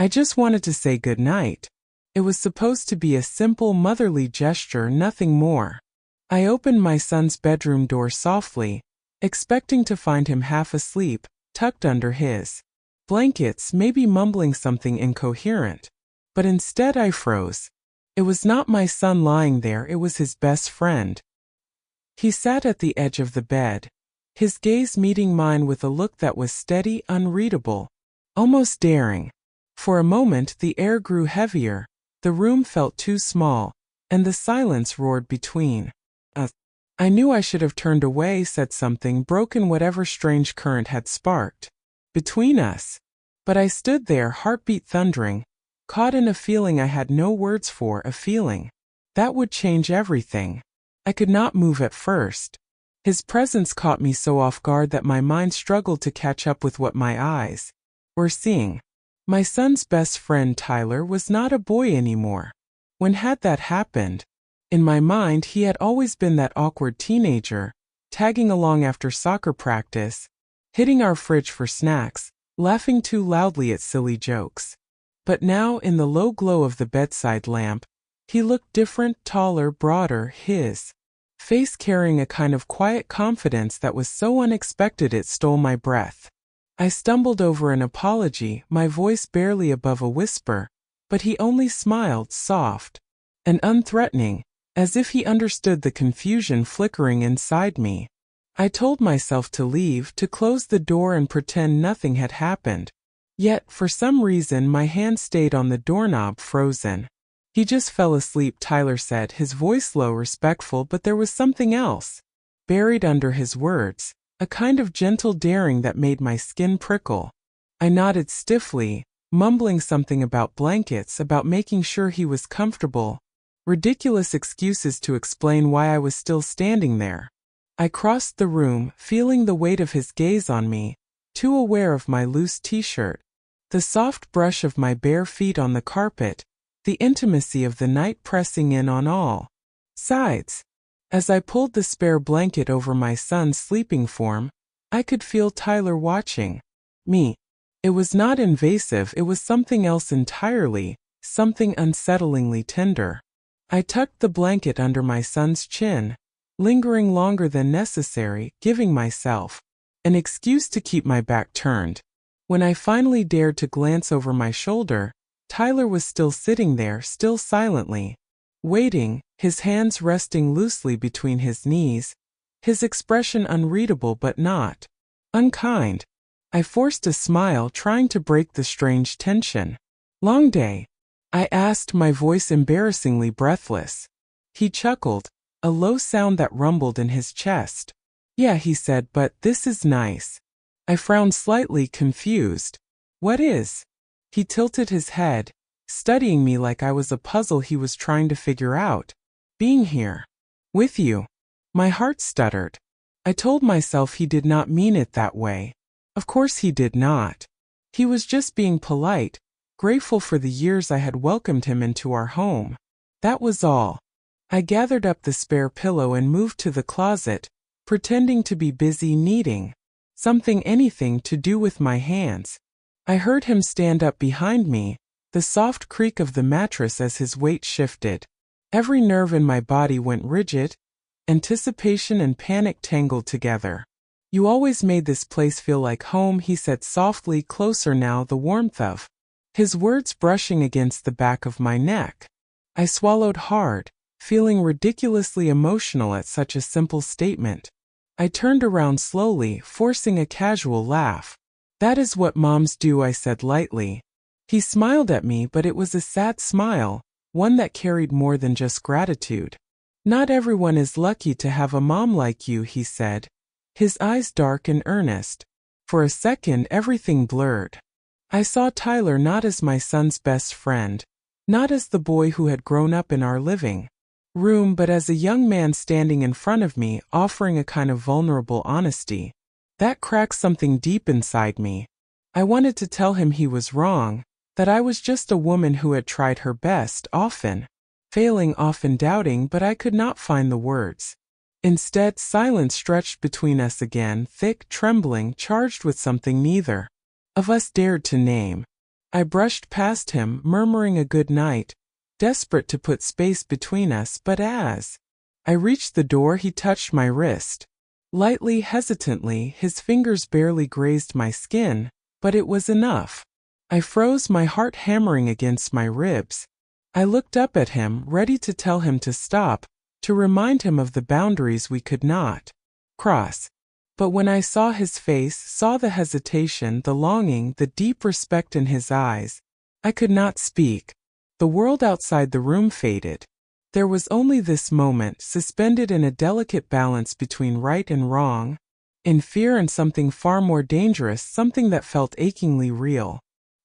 I just wanted to say goodnight. It was supposed to be a simple motherly gesture, nothing more. I opened my son's bedroom door softly, expecting to find him half asleep, tucked under his blankets, maybe mumbling something incoherent. But instead I froze. It was not my son lying there, it was his best friend. He sat at the edge of the bed, his gaze meeting mine with a look that was steady, unreadable, almost daring. For a moment the air grew heavier, the room felt too small, and the silence roared between us. I knew I should have turned away, said something, broken whatever strange current had sparked between us. But I stood there, heartbeat thundering, caught in a feeling I had no words for, a feeling that would change everything. I could not move at first. His presence caught me so off guard that my mind struggled to catch up with what my eyes were seeing. My son's best friend Tyler was not a boy anymore. When had that happened? In my mind, he had always been that awkward teenager, tagging along after soccer practice, hitting our fridge for snacks, laughing too loudly at silly jokes. But now, in the low glow of the bedside lamp, he looked different, taller, broader, his face carrying a kind of quiet confidence that was so unexpected it stole my breath. I stumbled over an apology, my voice barely above a whisper, but he only smiled, soft and unthreatening, as if he understood the confusion flickering inside me. I told myself to leave, to close the door and pretend nothing had happened. Yet, for some reason, my hand stayed on the doorknob, frozen. He just fell asleep, Tyler said, his voice low, respectful, but there was something else buried under his words, a kind of gentle daring that made my skin prickle. I nodded stiffly, mumbling something about blankets, about making sure he was comfortable, ridiculous excuses to explain why I was still standing there. I crossed the room, feeling the weight of his gaze on me, too aware of my loose t-shirt, the soft brush of my bare feet on the carpet, the intimacy of the night pressing in on all sides. As I pulled the spare blanket over my son's sleeping form, I could feel Tyler watching me. It was not invasive, it was something else entirely, something unsettlingly tender. I tucked the blanket under my son's chin, lingering longer than necessary, giving myself an excuse to keep my back turned. When I finally dared to glance over my shoulder, Tyler was still sitting there, still silently waiting, his hands resting loosely between his knees, his expression unreadable but not unkind. I forced a smile, trying to break the strange tension. "Long day?" I asked, my voice embarrassingly breathless. He chuckled, a low sound that rumbled in his chest. "Yeah," he said, "but this is nice." I frowned slightly, confused. "What is?" He tilted his head, studying me like I was a puzzle he was trying to figure out. "Being here. With you." My heart stuttered. I told myself he did not mean it that way. Of course he did not. He was just being polite, grateful for the years I had welcomed him into our home. That was all. I gathered up the spare pillow and moved to the closet, pretending to be busy kneading something, anything to do with my hands. I heard him stand up behind me, the soft creak of the mattress as his weight shifted. Every nerve in my body went rigid, anticipation and panic tangled together. "You always made this place feel like home," he said softly, closer now, the warmth of his words brushing against the back of my neck. I swallowed hard, feeling ridiculously emotional at such a simple statement. I turned around slowly, forcing a casual laugh. "That is what moms do," I said lightly. He smiled at me, but it was a sad smile, one that carried more than just gratitude. "Not everyone is lucky to have a mom like you," he said, his eyes dark and earnest. For a second, everything blurred. I saw Tyler not as my son's best friend, not as the boy who had grown up in our living room, but as a young man standing in front of me, offering a kind of vulnerable honesty. That cracked something deep inside me. I wanted to tell him he was wrong, that I was just a woman who had tried her best, often failing, often doubting, but I could not find the words. Instead, silence stretched between us again, thick, trembling, charged with something neither of us dared to name. I brushed past him, murmuring a good night, desperate to put space between us, but as I reached the door, he touched my wrist. Lightly, hesitantly, his fingers barely grazed my skin, but it was enough. I froze, my heart hammering against my ribs. I looked up at him, ready to tell him to stop, to remind him of the boundaries we could not cross. But when I saw his face, saw the hesitation, the longing, the deep respect in his eyes, I could not speak. The world outside the room faded. There was only this moment, suspended in a delicate balance between right and wrong, in fear and something far more dangerous, something that felt achingly real.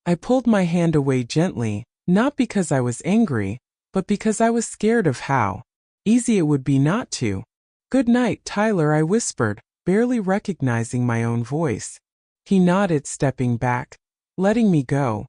I pulled my hand away gently, not because I was angry, but because I was scared of how easy it would be not to. "Good night, Tyler," I whispered, barely recognizing my own voice. He nodded, stepping back, letting me go.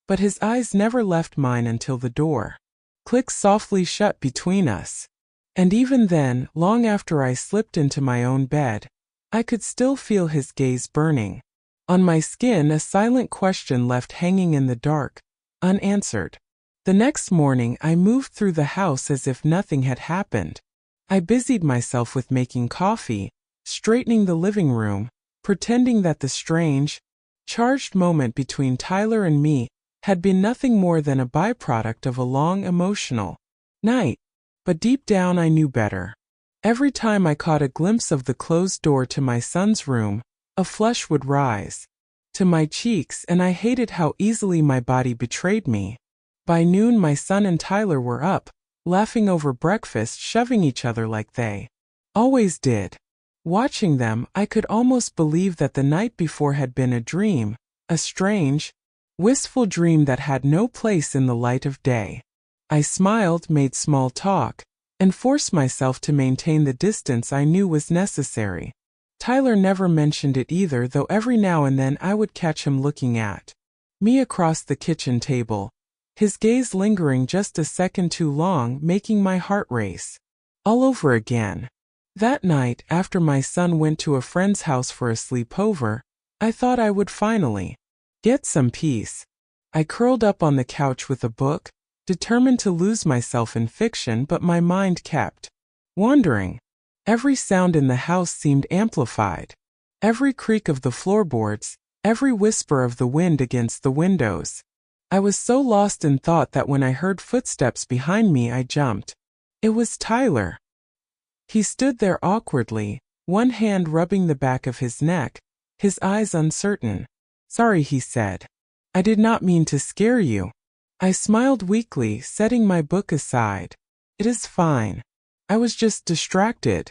But his eyes never left mine until the door clicked softly shut between us. And even then, long after I slipped into my own bed, I could still feel his gaze burning on my skin, a silent question left hanging in the dark, unanswered. The next morning, I moved through the house as if nothing had happened. I busied myself with making coffee, straightening the living room, pretending that the strange, charged moment between Tyler and me had been nothing more than a byproduct of a long emotional night. But deep down I knew better. Every time I caught a glimpse of the closed door to my son's room, a flush would rise to my cheeks, and I hated how easily my body betrayed me. By noon my son and Tyler were up, laughing over breakfast, shoving each other like they always did. Watching them, I could almost believe that the night before had been a dream, a strange, wistful dream that had no place in the light of day. I smiled, made small talk, and forced myself to maintain the distance I knew was necessary. Tyler never mentioned it either, though every now and then I would catch him looking at me across the kitchen table, his gaze lingering just a second too long, making my heart race all over again. That night, after my son went to a friend's house for a sleepover, I thought I would finally get some peace. I curled up on the couch with a book, determined to lose myself in fiction, but my mind kept wandering. Every sound in the house seemed amplified. Every creak of the floorboards, every whisper of the wind against the windows. I was so lost in thought that when I heard footsteps behind me, I jumped. It was Tyler. He stood there awkwardly, one hand rubbing the back of his neck, his eyes uncertain. "Sorry," he said. "I did not mean to scare you." I smiled weakly, setting my book aside. "It is fine. I was just distracted."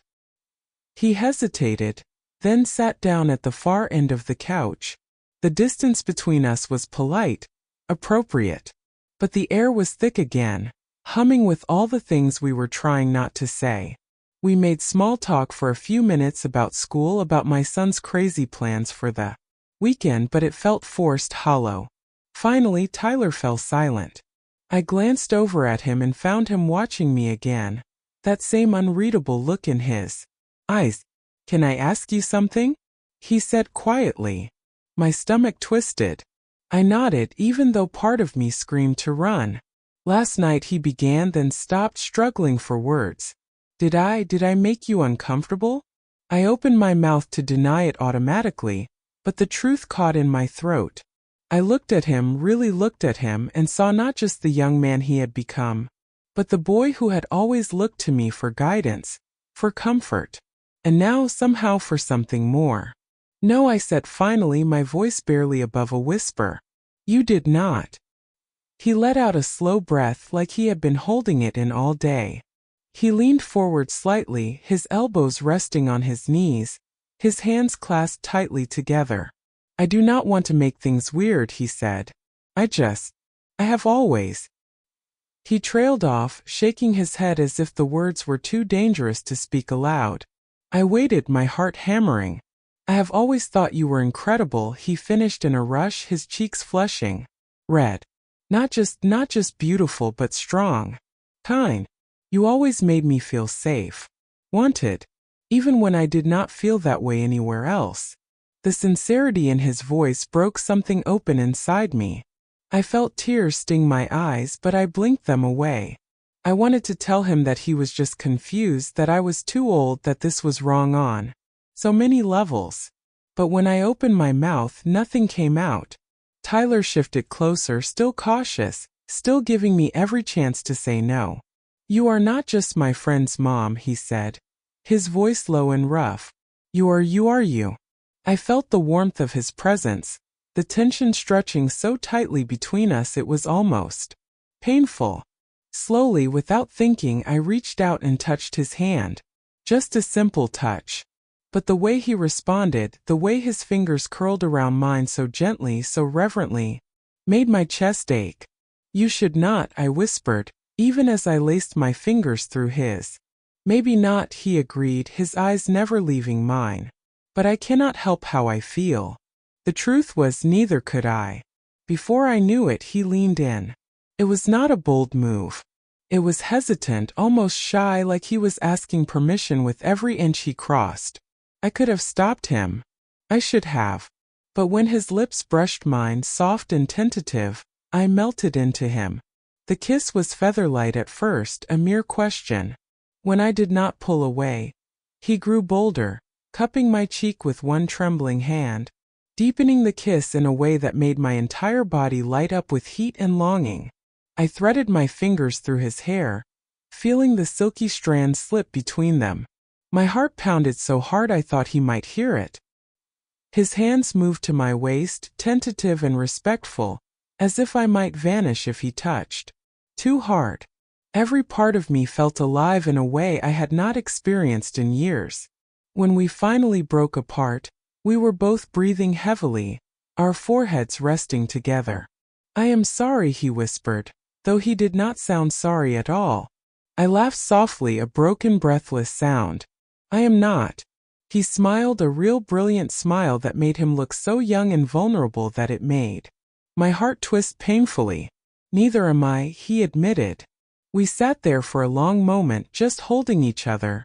He hesitated, then sat down at the far end of the couch. The distance between us was polite, appropriate. But the air was thick again, humming with all the things we were trying not to say. We made small talk for a few minutes about school, about my son's crazy plans for the weekend, but it felt forced, hollow. Finally, Tyler fell silent. I glanced over at him and found him watching me again, that same unreadable look in his eyes. "Can I ask you something?" he said quietly. My stomach twisted. I nodded, even though part of me screamed to run. "Last night," he began, then stopped, struggling for words. Did I make you uncomfortable?" I opened my mouth to deny it automatically, but the truth caught in my throat. I looked at him, really looked at him, and saw not just the young man he had become, but the boy who had always looked to me for guidance, for comfort, and now somehow for something more. "No," I said finally, my voice barely above a whisper. "You did not." He let out a slow breath, like he had been holding it in all day. He leaned forward slightly, his elbows resting on his knees, his hands clasped tightly together. "I do not want to make things weird," he said. I have always." He trailed off, shaking his head as if the words were too dangerous to speak aloud. I waited, my heart hammering. "I have always thought you were incredible," he finished in a rush, his cheeks flushing red. Not just beautiful, but strong. Kind. You always made me feel safe. Wanted. Even when I did not feel that way anywhere else." The sincerity in his voice broke something open inside me. I felt tears sting my eyes, but I blinked them away. I wanted to tell him that he was just confused, that I was too old, that this was wrong on so many levels. But when I opened my mouth, nothing came out. Tyler shifted closer, still cautious, still giving me every chance to say no. "You are not just my friend's mom," he said, his voice low and rough. You are you. I felt the warmth of his presence, the tension stretching so tightly between us it was almost painful. Slowly, without thinking, I reached out and touched his hand. Just a simple touch. But the way he responded, the way his fingers curled around mine so gently, so reverently, made my chest ache. "You should not," I whispered, even as I laced my fingers through his. "Maybe not," he agreed, his eyes never leaving mine. "But I cannot help how I feel." The truth was, neither could I. Before I knew it, he leaned in. It was not a bold move. It was hesitant, almost shy, like he was asking permission with every inch he crossed. I could have stopped him. I should have. But when his lips brushed mine, soft and tentative, I melted into him. The kiss was featherlight at first, a mere question. When I did not pull away, he grew bolder, cupping my cheek with one trembling hand, deepening the kiss in a way that made my entire body light up with heat and longing. I threaded my fingers through his hair, feeling the silky strands slip between them. My heart pounded so hard I thought he might hear it. His hands moved to my waist, tentative and respectful, as if I might vanish if he touched. Too hard. Every part of me felt alive in a way I had not experienced in years. When we finally broke apart, we were both breathing heavily, our foreheads resting together. "I am sorry," he whispered, though he did not sound sorry at all. I laughed softly, a broken, breathless sound. "I am not." He smiled, a real brilliant smile that made him look so young and vulnerable that it made my heart twist painfully. "Neither am I," he admitted. We sat there for a long moment, just holding each other,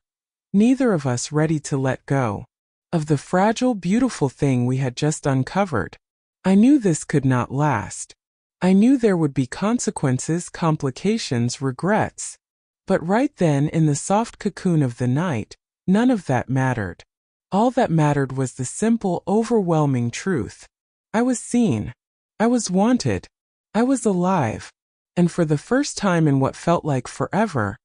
neither of us ready to let go of the fragile, beautiful thing we had just uncovered. I knew this could not last. I knew there would be consequences, complications, regrets. But right then, in the soft cocoon of the night, none of that mattered. All that mattered was the simple, overwhelming truth. I was seen. I was wanted. I was alive. And for the first time in what felt like forever,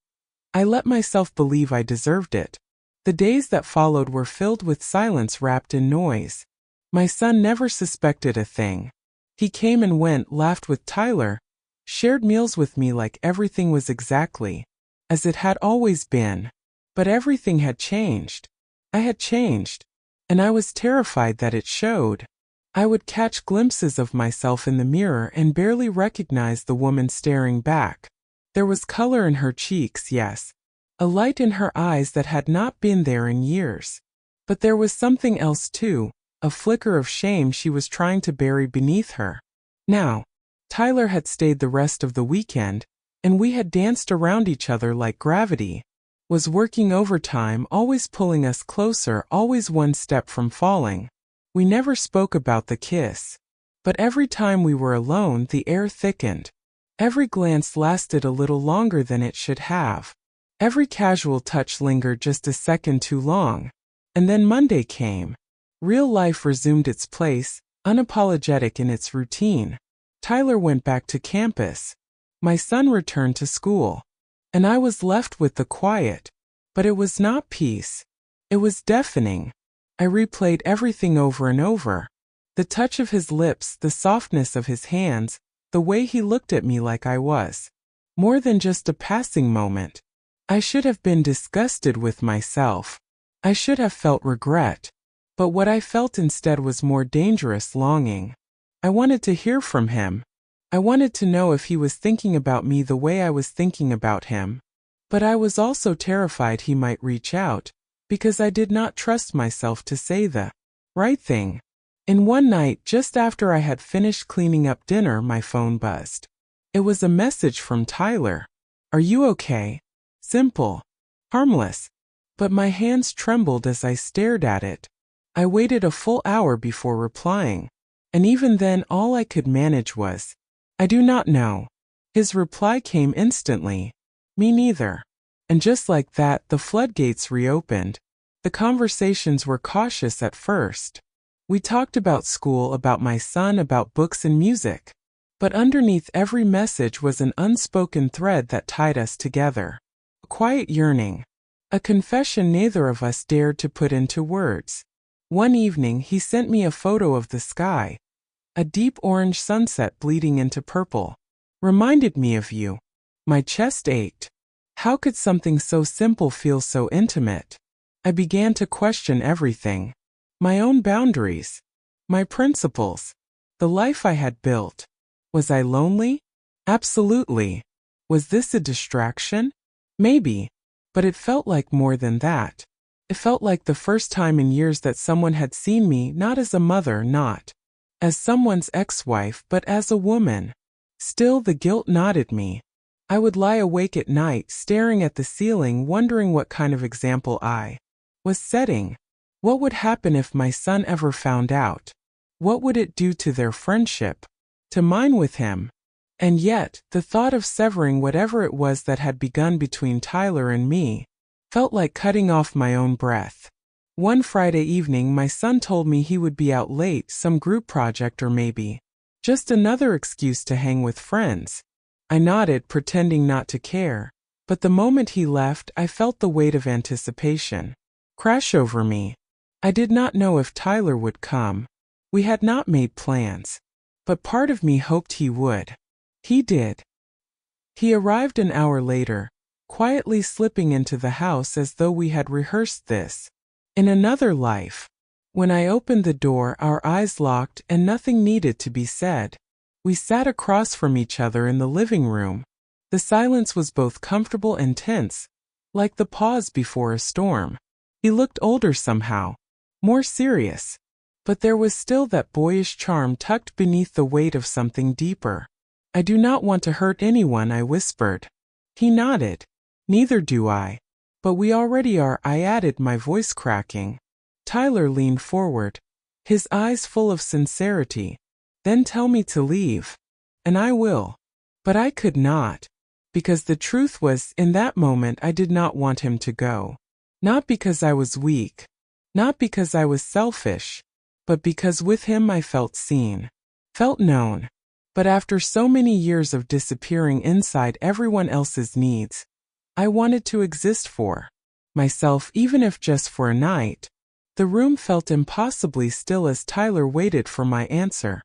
I let myself believe I deserved it. The days that followed were filled with silence wrapped in noise. My son never suspected a thing. He came and went, laughed with Tyler, shared meals with me like everything was exactly as it had always been. But everything had changed. I had changed. And I was terrified that it showed. I would catch glimpses of myself in the mirror and barely recognize the woman staring back. There was color in her cheeks, yes, a light in her eyes that had not been there in years. But there was something else too, a flicker of shame she was trying to bury beneath her. Now, Tyler had stayed the rest of the weekend, and we had danced around each other like gravity, was working overtime, always pulling us closer, always one step from falling. We never spoke about the kiss. But every time we were alone, the air thickened. Every glance lasted a little longer than it should have. Every casual touch lingered just a second too long. And then Monday came. Real life resumed its place, unapologetic in its routine. Tyler went back to campus. My son returned to school. And I was left with the quiet. But it was not peace. It was deafening. I replayed everything over and over. The touch of his lips, the softness of his hands, the way he looked at me like I was more than just a passing moment. I should have been disgusted with myself. I should have felt regret. But what I felt instead was more dangerous longing. I wanted to hear from him. I wanted to know if he was thinking about me the way I was thinking about him. But I was also terrified he might reach out, because I did not trust myself to say the right thing. And one night, just after I had finished cleaning up dinner, my phone buzzed. It was a message from Tyler. "Are you okay?" Simple. Harmless. But my hands trembled as I stared at it. I waited a full hour before replying. And even then all I could manage was, I do not know. His reply came instantly. Me neither. And just like that, the floodgates reopened. The conversations were cautious at first. We talked about school, about my son, about books and music. But underneath every message was an unspoken thread that tied us together. A quiet yearning. A confession neither of us dared to put into words. One evening he sent me a photo of the sky. A deep orange sunset bleeding into purple. Reminded me of you. My chest ached. How could something so simple feel so intimate? I began to question everything. My own boundaries. My principles. The life I had built. Was I lonely? Absolutely. Was this a distraction? Maybe. But it felt like more than that. It felt like the first time in years that someone had seen me not as a mother, not as someone's ex-wife, but as a woman. Still, the guilt knotted me. I would lie awake at night, staring at the ceiling, wondering what kind of example I was setting. What would happen if my son ever found out? What would it do to their friendship? To mine with him? And yet, the thought of severing whatever it was that had begun between Tyler and me felt like cutting off my own breath. One Friday evening, my son told me he would be out late, some group project or maybe just another excuse to hang with friends. I nodded, pretending not to care, but the moment he left, I felt the weight of anticipation crash over me. I did not know if Tyler would come. We had not made plans, but part of me hoped he would. He did. He arrived an hour later, quietly slipping into the house as though we had rehearsed this. In another life. When I opened the door, our eyes locked and nothing needed to be said. We sat across from each other in the living room. The silence was both comfortable and tense, like the pause before a storm. He looked older somehow, more serious. But there was still that boyish charm tucked beneath the weight of something deeper. I do not want to hurt anyone, I whispered. He nodded. Neither do I. But we already are, I added, my voice cracking. Tyler leaned forward, his eyes full of sincerity. Then tell me to leave. And I will. But I could not. Because the truth was, in that moment I did not want him to go. Not because I was weak. Not because I was selfish. But because with him I felt seen. Felt known. But after so many years of disappearing inside everyone else's needs, I wanted to exist for myself, even if just for a night. The room felt impossibly still as Tyler waited for my answer.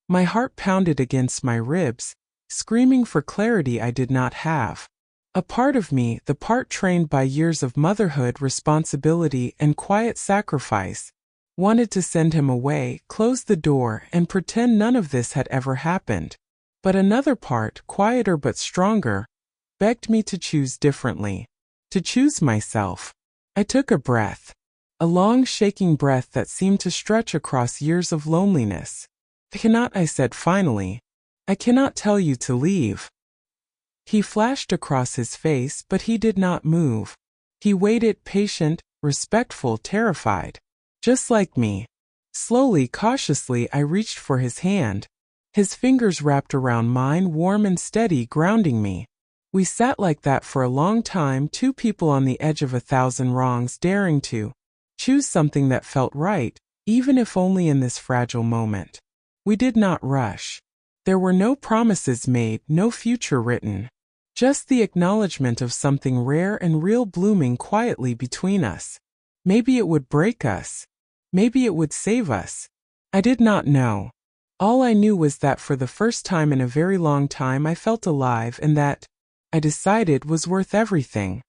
My heart pounded against my ribs, screaming for clarity I did not have. A part of me, the part trained by years of motherhood, responsibility, and quiet sacrifice, wanted to send him away, close the door, and pretend none of this had ever happened. But another part, quieter but stronger, begged me to choose differently. To choose myself. I took a breath. A long, shaking breath that seemed to stretch across years of loneliness. I cannot, I said finally. I cannot tell you to leave. He flashed across his face, but he did not move. He waited, patient, respectful, terrified. Just like me. Slowly, cautiously, I reached for his hand. His fingers wrapped around mine, warm and steady, grounding me. We sat like that for a long time, two people on the edge of 1,000 wrongs, daring to choose something that felt right, even if only in this fragile moment. We did not rush. There were no promises made, no future written. Just the acknowledgement of something rare and real blooming quietly between us. Maybe it would break us. Maybe it would save us. I did not know. All I knew was that for the first time in a very long time I felt alive, and that, I decided, was worth everything.